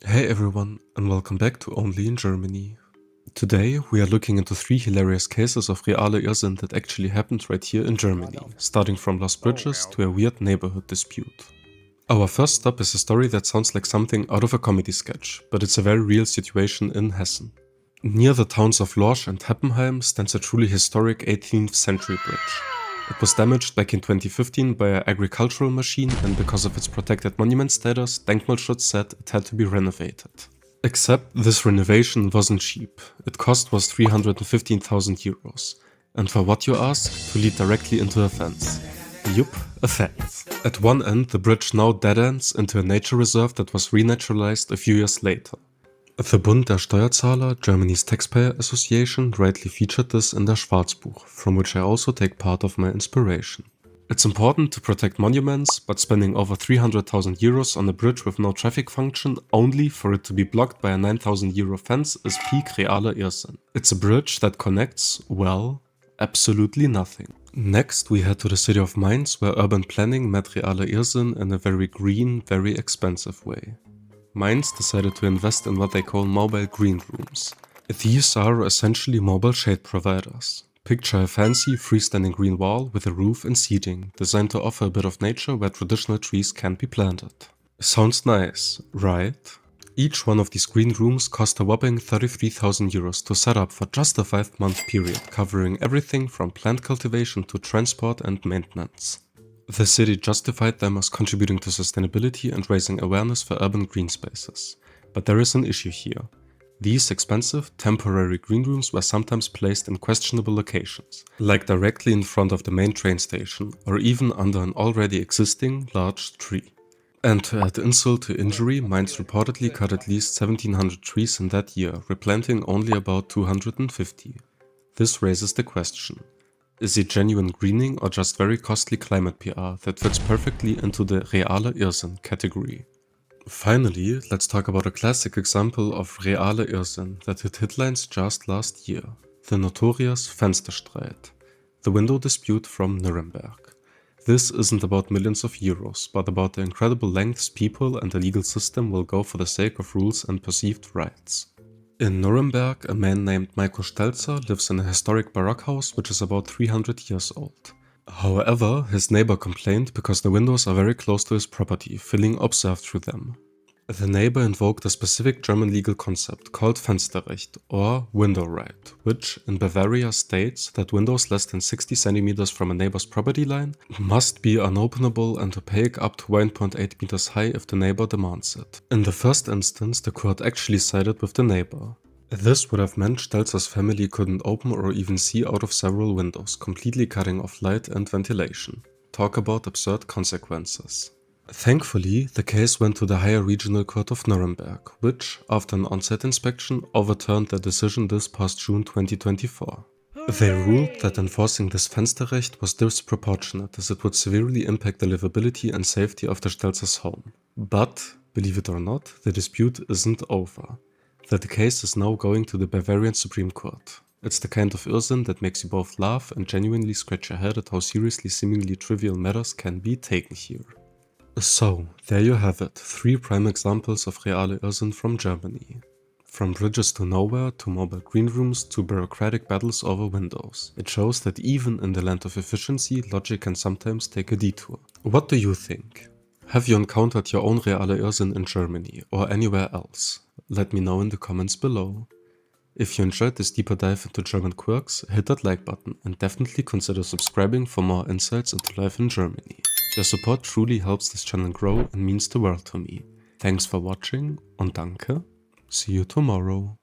Hey everyone, and welcome back to Only in Germany. Today we are looking into 3 hilarious cases of reale Irrsinn that actually happened right here in Germany, starting from lost bridges to a weird neighborhood dispute. Our first stop is a story that sounds like something out of a comedy sketch, but it's a very real situation in Hessen. Near the towns of Lorsch and Heppenheim stands a truly historic 18th century bridge. It was damaged back in 2015 by an agricultural machine, and because of its protected monument status, Denkmalschutz said it had to be renovated. Except this renovation wasn't cheap. It cost was 315,000 euros. And for what, you ask? To lead directly into a fence. Yup, a fence. At one end, the bridge now dead ends into a nature reserve that was renaturalized a few years later. The Bund der Steuerzahler, Germany's Taxpayers Association, rightly featured this in their Schwarzbuch, from which I also take part of my inspiration. It's important to protect monuments, but spending over 300,000 euros on a bridge with no traffic function only for it to be blocked by a 9,000 euro fence is peak reale Irrsinn. It's a bridge that connects, well, absolutely nothing. Next, we head to the city of Mainz, where urban planning met reale Irrsinn in a very green, very expensive way. Mainz decided to invest in what they call mobile green rooms. These are essentially mobile shade providers. Picture a fancy freestanding green wall with a roof and seating, designed to offer a bit of nature where traditional trees can't be planted. Sounds nice, right? Each one of these green rooms cost a whopping 33,000 euros to set up for just a 5-month period, covering everything from plant cultivation to transport and maintenance. The city justified them as contributing to sustainability and raising awareness for urban green spaces. But there is an issue here. These expensive, temporary green rooms were sometimes placed in questionable locations, like directly in front of the main train station, or even under an already existing large tree. And to add insult to injury, Mainz reportedly cut at least 1,700 trees in that year, replanting only about 250. This raises the question. Is it genuine greening or just very costly climate PR that fits perfectly into the reale Irrsinn category? Finally, let's talk about a classic example of reale Irrsinn that hit headlines just last year. The notorious Fensterstreit, the window dispute from Nuremberg. This isn't about millions of euros, but about the incredible lengths people and the legal system will go for the sake of rules and perceived rights. In Nuremberg, a man named Michael Stelzer lives in a historic Baroque house which is about 300 years old. However, his neighbor complained because the windows are very close to his property, feeling observed through them. The neighbor invoked a specific German legal concept called Fensterrecht, or window right, which in Bavaria states that windows less than 60 centimeters from a neighbor's property line must be unopenable and opaque up to 1.8 meters high if the neighbor demands it. In the first instance, the court actually sided with the neighbor. This would have meant Stelzer's family couldn't open or even see out of several windows, completely cutting off light and ventilation. Talk about absurd consequences. Thankfully, the case went to the higher regional court of Nuremberg, which, after an on-site inspection, overturned their decision this past June 2024. They ruled that enforcing this Fensterrecht was disproportionate as it would severely impact the livability and safety of the Stelzer's home. But, believe it or not, the dispute isn't over. The case is now going to the Bavarian Supreme Court. It's the kind of Irrsinn that makes you both laugh and genuinely scratch your head at how seriously seemingly trivial matters can be taken here. So, there you have it, 3 prime examples of reale Irrsinn from Germany. From bridges to nowhere, to mobile green rooms, to bureaucratic battles over windows. It shows that even in the land of efficiency, logic can sometimes take a detour. What do you think? Have you encountered your own reale Irrsinn in Germany, or anywhere else? Let me know in the comments below. If you enjoyed this deeper dive into German quirks, hit that like button and definitely consider subscribing for more insights into life in Germany. Your support truly helps this channel grow and means the world to me. Thanks for watching und danke. See you tomorrow.